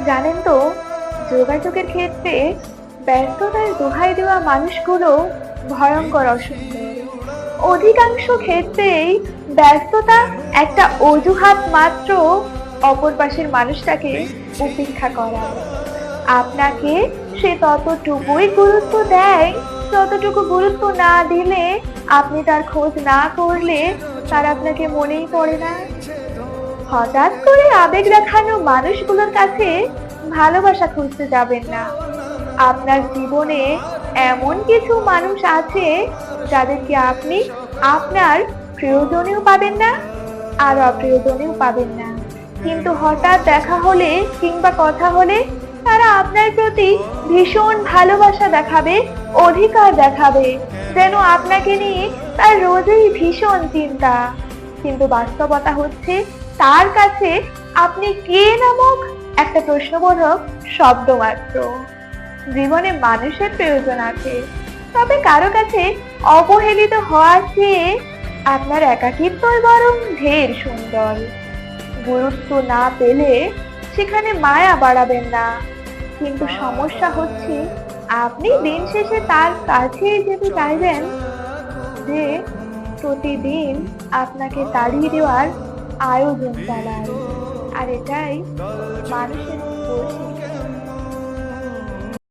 জানেন তো, যোগাযোগের ক্ষেত্রে ব্যস্ততার দোহাই দেওয়া মানুষগুলো ভয়ঙ্কর অসুন্দর। অধিকাংশ ক্ষেত্রেই ব্যস্ততা একটা অজুহাত মাত্র অপর পাশের মানুষটাকে উপেক্ষা করা। আপনাকে সে ততটুকুই গুরুত্ব দেয় যতটুকু গুরুত্ব না দিলে, আপনি তার খোঁজ না করলে তার আপনাকে মনেই পড়ে না। হঠাৎ করে আবেগ দেখানো মানুষগুলোর কাছে ভালোবাসা খুঁজতে যাবেন না। আপনার জীবনে এমন কিছু মানুষ আছে যাদেরকে আপনি আপনার প্রিয়জনেও পাবেন না, আর অপ্রিয়জনেও পাবেন না, কিন্তু হঠাৎ দেখা হলে কিংবা কথা হলে তারা আপনার প্রতি ভীষণ ভালোবাসা দেখাবে, অধিকার দেখাবে, যেন আপনাকে নিয়ে তার রোজই ভীষণ চিন্তা। কিন্তু বাস্তবতা হচ্ছে তার কাছে আপনি কে নামক একটা প্রশ্নবোধক শব্দ মাত্র। জীবনে মানুষের প্রয়োজন আছে, তবে কারো কাছে অবহেলিত হওয়ার চেয়ে আপনার একাকিত্বই বরং ঢের সুন্দর। গুরুত্ব না পেলে সেখানে মায়া বাড়াবেন না, কিন্তু সমস্যা হচ্ছে আপনি দিন শেষে তার কাছেই যেতে চাইবেন যে প্রতিদিন আপনাকে তাড়িয়ে দেওয়ার আয়োজন চালায়। আর এটাই মানুষের দোষ।